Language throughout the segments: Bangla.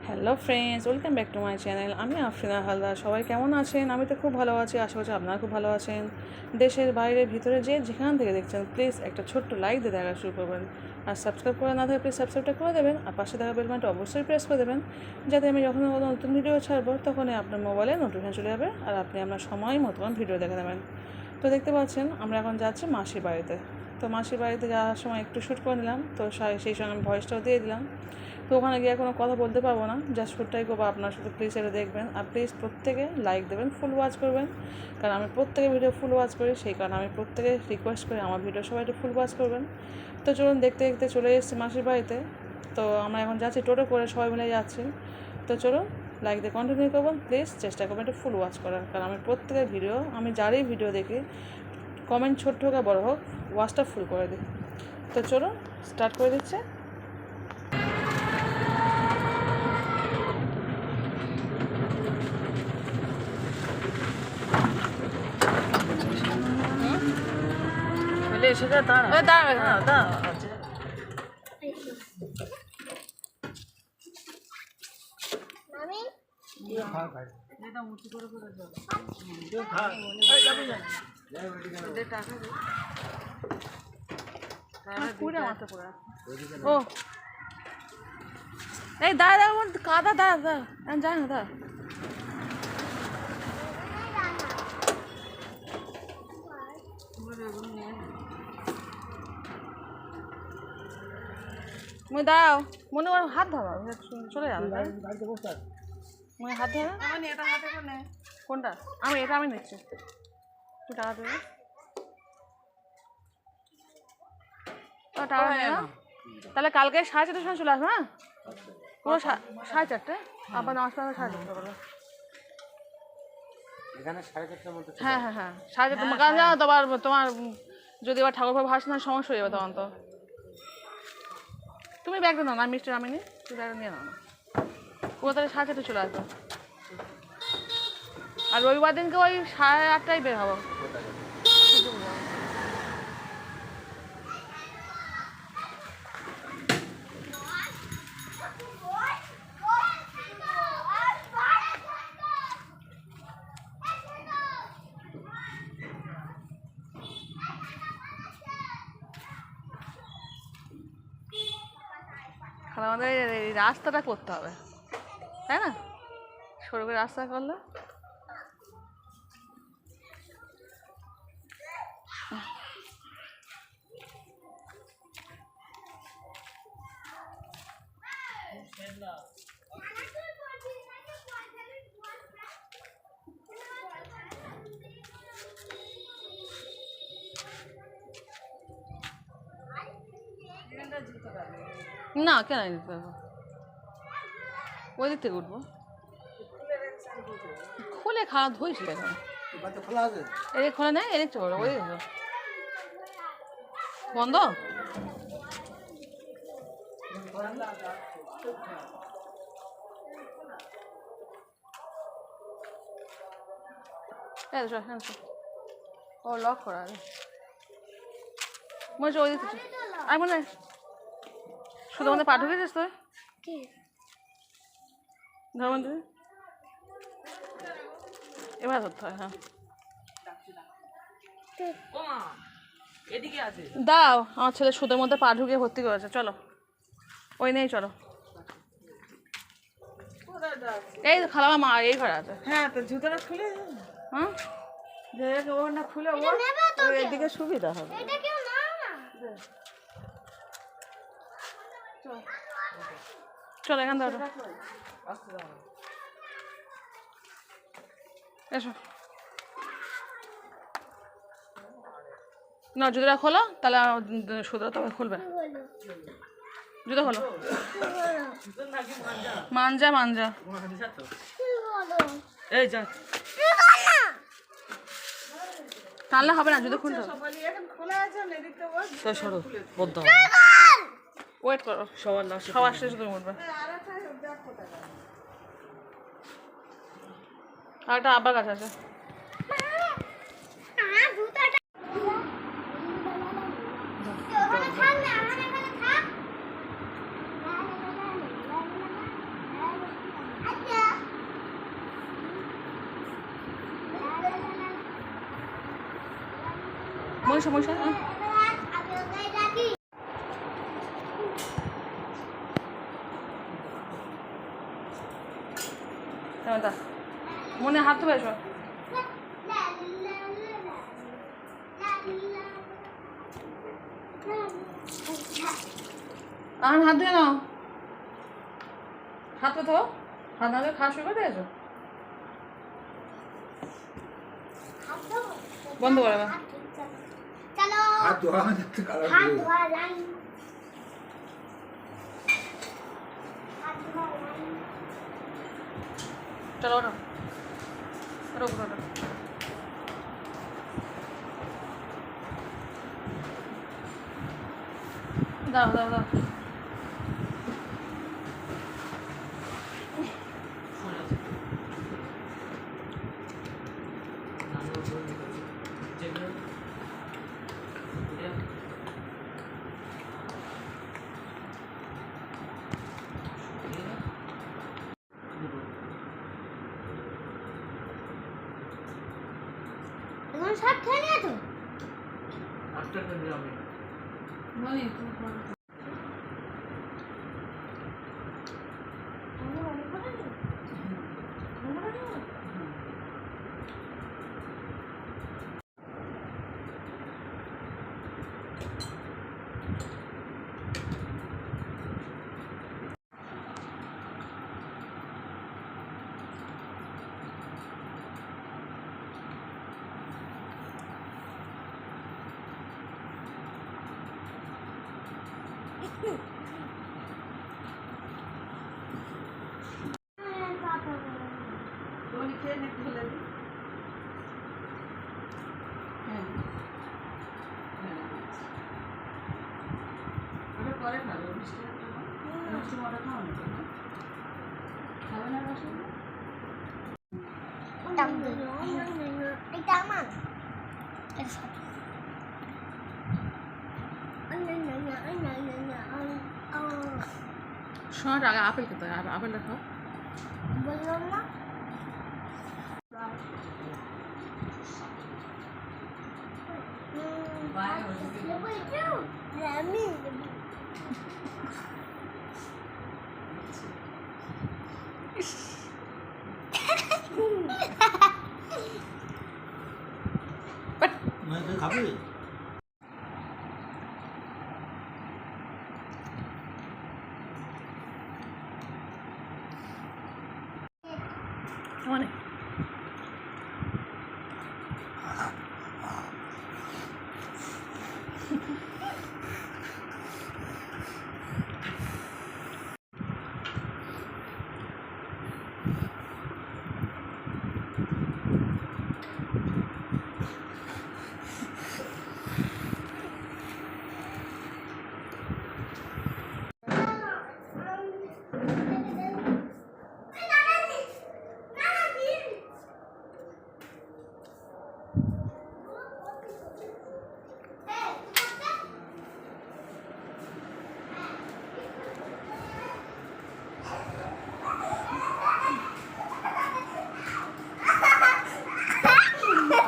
Hello friends, welcome back to my channel. আমি আফরিনা হালদার। সবাই কেমন আছেন? আমি তো খুব ভালো আছি, আশা করছি আপনারা খুব ভালো আছেন। দেশের বাইরে ভিতরে যেখান থেকে দেখছেন, প্লিজ একটা ছোট্ট লাইক দিয়ে দেখা শুরু করবেন। আর সাবস্ক্রাইব করে না থাকে প্লিজ সাবস্ক্রাইবটা করে দেবেন, আর পাশে থাকা বেল বাটনটা অবশ্যই প্রেস করে দেবেন, যাতে আমি যখন কোনো নতুন ভিডিও ছাড়বো তখনই আপনার মোবাইলে নোটিফিকেশন চলে যাবে আর আপনি আপনার সময় মতন ভিডিও দেখে নেবেন। তো দেখতে পাচ্ছেন আমরা এখন যাচ্ছি মাসির বাড়িতে। তো মাসির বাড়িতে যাওয়ার সময় একটু শ্যুট করে নিলাম, তো সেই সঙ্গে আমি ভয়েসটাও দিয়ে দিলাম। তো ওখানে গিয়ে কোনো কথা বলতে পারবো না, জাস্ট শ্যুটটাই করবো। আপনার শুধু প্লিজ এটা দেখবেন, আর প্লিজ প্রত্যেকে লাইক দেবেন, ফুল ওয়াচ করবেন, কারণ আমি প্রত্যেকে ভিডিও ফুল ওয়াচ করি, সেই কারণে আমি প্রত্যেকে রিকোয়েস্ট করি আমার ভিডিও সবাই একটু ফুল ওয়াচ করবেন। তো চলুন, দেখতে দেখতে চলে এসেছি মাসির বাড়িতে। তো আমরা এখন যাচ্ছি টোটো করে, সবাই মিলে যাচ্ছি। তো চলুন, লাইক দিয়ে কন্টিনিউ করবেন, প্লিজ চেষ্টা করবেন একটু ফুল ওয়াচ করার, কারণ আমি প্রত্যেকের ভিডিও, আমি যারই ভিডিও দেখি, কমেন্ট ছোট্ট হোক আর বড়ো হোক, ওয়াচটা ফুল করে দিই। তো চলুন স্টার্ট করে দিচ্ছে। এসে দাঁড়াবে না, ও এই দাঁড়া কাদা, দাঁড়া যায় না, দাঁড়া। মুই দাঁড়াও, মনে হয় হাত ধরো, চলে যাবে মনে হাত ধরো। কোনটা? আমি নিচ্ছি, তুই টাকা দেবে। টাকা নেই না, তাহলে কালকে 4:30টার সময় চলে আসবো। হ্যাঁ, পুরো 4:30, আবার নামাজ পড়া 4:30 করে। হ্যাঁ হ্যাঁ হ্যাঁ, 4:30 কারণ জানো তো, আবার তোমার যদি আবার ঠাকুর ভাবে ভাসনা সমস্যা হয়ে যাবে তখন। তো তুমি ব্যাগটা নাও না, মিষ্টি আমি নি, তুই ব্যাগটা নিয়ে নাও না। পুরো তাহলে 4:30 চলে আসবো। আর রবিবার দিনকে ওই 8:30টায় বের হবো। আমাদের এই রাস্তাটা করতে হবে, তাই না? সরু করে রাস্তা করলে না, কেন নিতে পারবো? ওই দিক থেকে উঠবো, খুলে খাওয়া ধুইছিল এখন, এদিক খোলা নেই, এদিক চলো, ওই বন্ধ। ও লক করা মনে ওই দিতে আর মনে হয় শুধু আমাদের পা ঢুকেছিস তুই ধর্মন্ত্রী, এবার ধরতে হয়। হ্যাঁ দাও, আমার ছেলে সুদের মধ্যে পা ঢুকিয়ে ভর্তি করেছে, চলো ওই নেই, চলো। এই খালামা মা এই ঘরে আছে। হ্যাঁ, তো জুতোটা খুলে, হ্যাঁ ওর না খুলে ওর এদিকে সুবিধা হবে। চলো এখান থেকে এসো না, জুতোটা খোলো, তাহলে সুতোটা তবে খুলবে। জুতো খোলো, মাঞ্জা মাঞ্জা এই যা টানলে হবে না, জুতো খুলতে হবে। সরো বদ্ধ ওয়েট করো, সবার শেষে তুমি উঠবে। আর একটা আব্বার কাছে আছে। মনীষা মনীষা মনে হাত তো বেসো হাত ধুয়ে নাও হাত কোথাও হাত না ধুয়ে খাওয়া শুরু করে দিয়েছো বন্ধ করে দাও চলো হাত ধোয়া যাচ্ছে কালার হাত ধোয়া লাইন হাত ধোয়া লাইন চলো ওঠো ওঠো ওঠো ওঠো দাও দাও দাও এখন সব খেয়ে নিয়েছো মনি পরে খাবে মিষ্টি মিষ্টি মটা খাও না খাবে না রসগোল্লা এটা আমার শোনাটা আগে আপেল খেতে হয় আপেলটা খাও বললাম না আমি মানে তুই খাবি মানে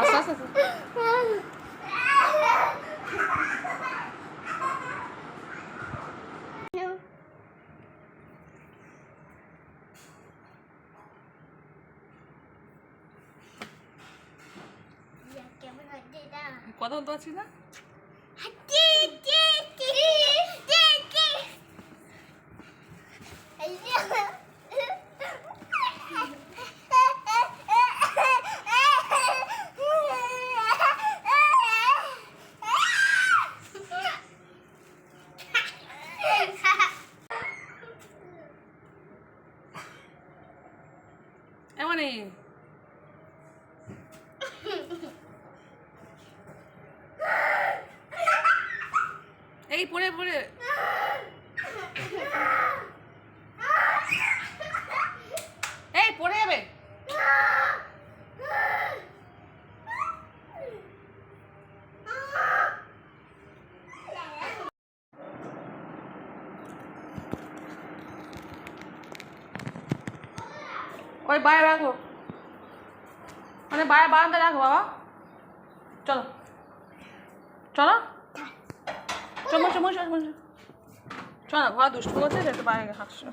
আস্তে আস্তে আস্তে। কথা বলতে পারছি না এমনই এই পড়ে পড়ে এই পড়ে যাবে ওই বাইরে রাখো মানে বাইরে বারান্দা রাখো বাবা চলো চলো চলো চলো চলো চল না, ঘর দুষ্টু করছে, একটু বাইরে হাঁটছো।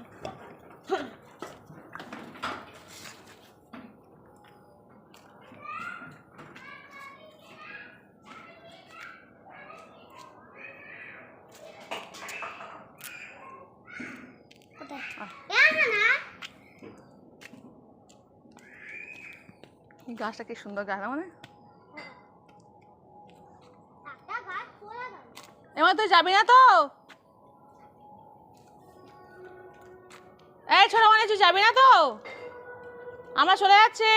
গাছটা কি সুন্দর গাছ না মানে। একটা গাছ পড়ে গেল। এবার তুই যাবি না তো? এই ছোট মানে তুই যাবি না তো? আমরা চলে যাচ্ছি।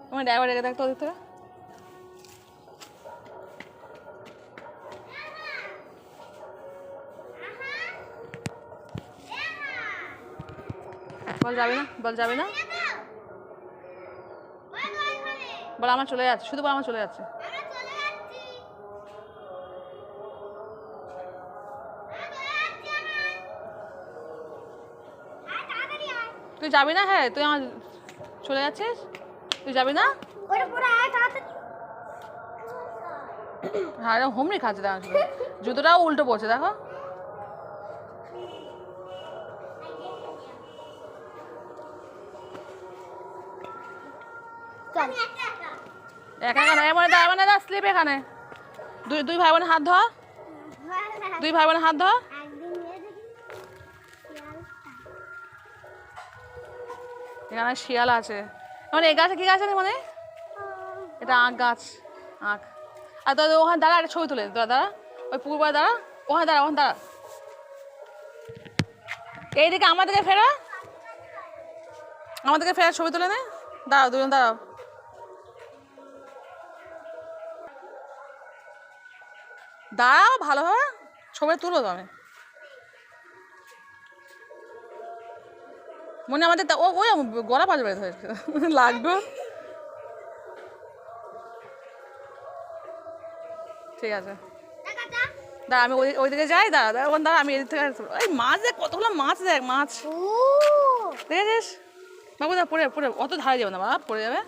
তোমার ড্রাইভার রেখে থাকতো ওদিক থেকে। বল যাবি না, বল যাবি না, বল আমরা চলে যাচ্ছি, শুধু বল আমরা চলে যাচ্ছি। তুই যাবি না? হ্যাঁ তুই আমার চলে যাচ্ছিস, তুই যাবি না? হ্যাঁ এরকম হুমড়ি খাচ্ছে, দেখো জুতোটাও উল্টো পড়ছে দেখো। একা একা না, এমন মানে দা স্লিপ এখানে। দুই ভাই বোনের হাত ধর, দুই ভাই বোনের হাত ধর। এখানে শিয়াল আছে মানে। এই গাছে কি গাছ আছে মানে? এটা আখ গাছ, আখ। আর তোর ওখানে দাঁড়া, একটা ছবি তুলে তোরা দাঁড়া, ওই পুকুর পাড়ে দাঁড়া, ওখানে দাঁড়া, ওখানে দাঁড়া। এইদিকে আমাদেরকে ফেরা, আমাদেরকে ফেরা, ছবি তুলে নে। দাঁড়াও দুজন দাঁড়াও। দাঁড়াও ভালোভাবে ছবি তুলো তো। আমি মনে আমাদের ওই গলা পাঁচ বেড়ে ধরেছে লাগবে। ঠিক আছে দাঁড়া, আমি ওইদিকে যাই। দাঁড়া দাঁড়া ওখানে দাঁড়া, আমি এদিক থেকে। এই মাছ দেখ, কতগুলো মাছ দেখ, মাছ দেখেছিস বাবু? দা পড়ে পড়ে অত ধারে যাবে না বাবা, পড়ে যাবে।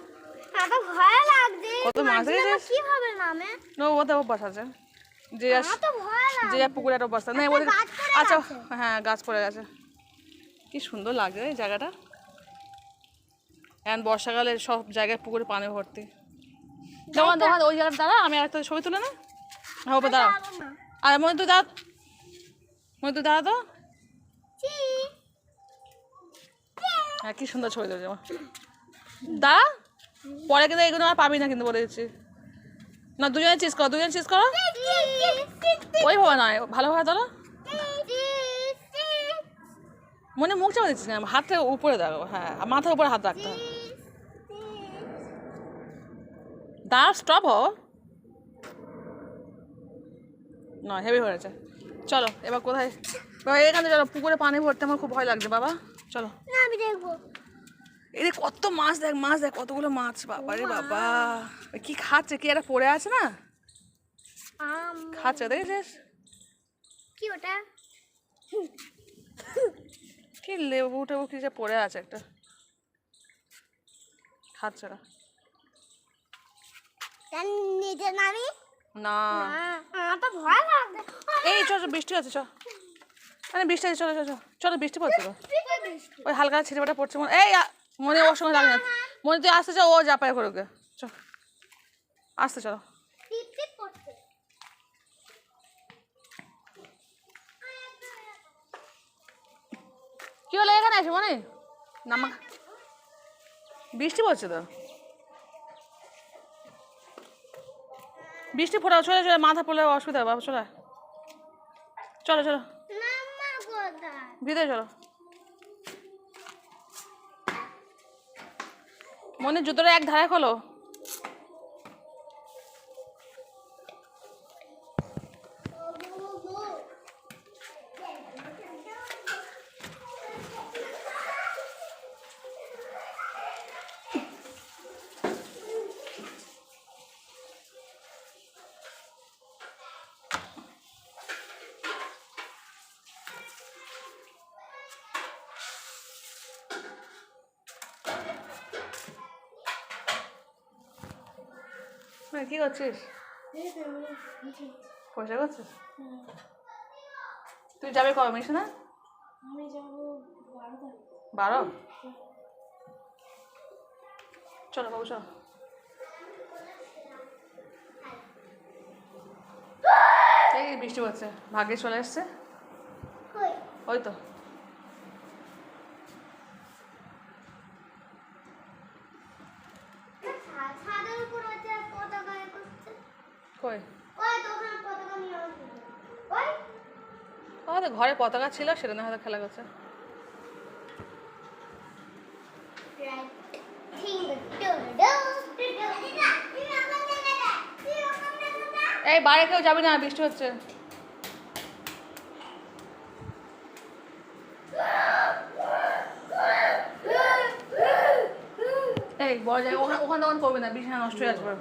ভয় লাগছে। কত মাছ দেখেছিস? কিভাবে নামে? ওতে অভ্যাস আছে, যে যে পুকুরে একটা অভ্যাস নেই ওদের। আচ্ছা হ্যাঁ গাছ পড়ে গেছে। কি সুন্দর লাগছে এই জায়গাটা। এখন বর্ষাকালে সব জায়গায় পুকুরে পানি ভর্তি। যেমন তোমার ওই জায়গাটা দাঁড়া, আমি একটা ছবি তুলে না। হ্যাঁ ওপরে দাঁড়া। আর মনে তুই দাঁড়া, মনে তুই দাঁড়া তো। হ্যাঁ কি সুন্দর ছবি তুলছে আমার। দাঁড়া, পরে কিন্তু এগুলো আর পাবি না কিন্তু বলে দিচ্ছি। না দুজনে চিজ করো, দুজনে চিজ করো। ওইভাবে নয়, ভালোভাবে ধরো। মনে মুখ চাপা দিচ্ছিস না, হাতটা উপরে দাঁড়াও। হ্যাঁ মাথার উপরে হাত রাখতে হবে। দাঁড়া, স্টপ হও। না হেভি হয়েছে। চলো এবার কোথায়? এখানে চলো, পুকুরে পানি ভরতে আমার খুব ভয় লাগছে বাবা। চলো আমি দেখবো। এই কত মাছ দেখ, মাছ দেখ, কতগুলো মাছ। বাবা রে বাবা, কি খাচ্ছে? কি একটা পড়ে আছে না, খাচ্ছে দেখেছিস? কি ওটা? কি লেবু টেবু কি যে পড়ে আছে একটা, খাচ্ছে না। নিজে নামি না আমার তো ভয় লাগছে। এই চল বৃষ্টি আছে, চল মানে বৃষ্টি আছে, চলো চলো চলো, বৃষ্টি পড়ছে তো। ওই হালকা ছিটেফাটা পড়ছে মনে। এই মনে ওর সঙ্গে লাগে না, মনে তুই আসতে চাও, ও যা পায় করুক। চল আসতে চলো। কি হলো এখানে আছে মনে? নামা বৃষ্টি পড়ছে তো, বৃষ্টি পড়াও। চলে চলে, মাথা পড়লে অসুবিধা হবে বাবা। চলে চলো চলো ভিতরে চলো। মনে জুতোটা এক ধারে খোলো। হ্যাঁ কী করছিস? পয়সা করছিস? তুই যাবে কবে মিশনে? আমি যাবো 12? চলো বাবু চলো। এই বৃষ্টি হচ্ছে, ভাগ্যে চলে এসছে। ওই তো ছাদের উপর আছে পতাকা করছে। কই? ওই তো ওখানে পতাকা নিয়ে আসবে। ওই আমাদের ঘরে পতাকা ছিল, সেটা না হয়তো খেলা করছে। এই বাইরে কেউ যাবি না, বৃষ্টি হচ্ছে। এই বড় জায়গা ওখানে তখন করবে না, বিছানা নষ্ট হয়ে আসবে।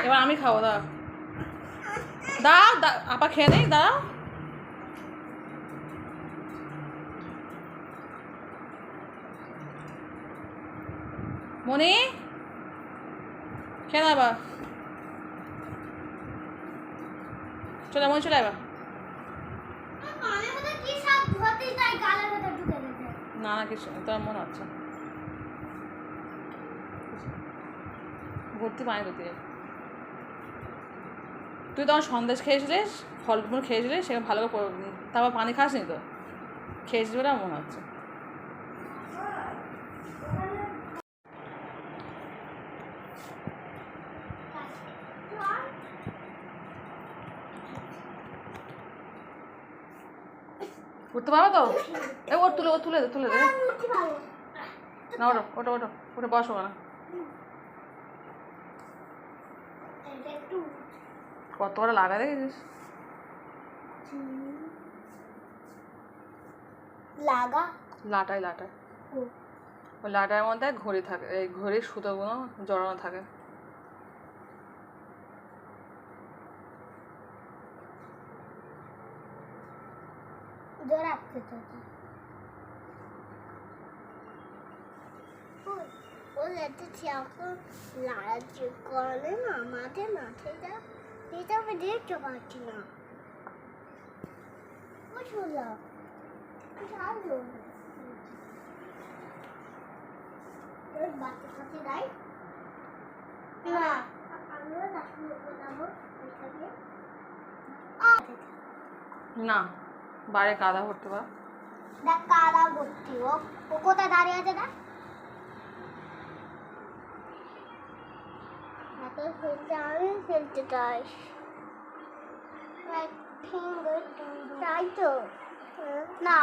এবার আমি খাবো, দাও দাও আপা খেয়ে নেই, দাও। মনি খেয়ে নেবা, চলে মনে চলে আবা। না না কিছু তোর মনে হচ্ছে ভর্তি পানি দিতে। তুই তখন সন্দেশ খেয়েছিলিস, ফলমূল খেয়েছিলিস, সেখানে ভালো করে তারপর পানি খাসনি তো, খেয়েছিস বলে আমার মনে হচ্ছে। উঠতে পারবো তো? এ ওর তুলে দে না, ওটা বসো না। কত বড় লাগা দেখেছিস? লাটায় ওই লাটার মধ্যে ঘড়ি থাকে, এই ঘড়ির সুতোগুলো জড়ানো থাকে। করে না মাঠে যা, এটা আমি দেখতে পাচ্ছি না। বুঝলাম বাচ্চা কাছে যাই না, আমিও যাবো না বাইরে কাদা ভরতে পার। দেখ কাদা ভর্তি, ও কোথায় দাঁড়িয়ে আছে দেখ। আমি ফেলতে চাই, তাই তো না।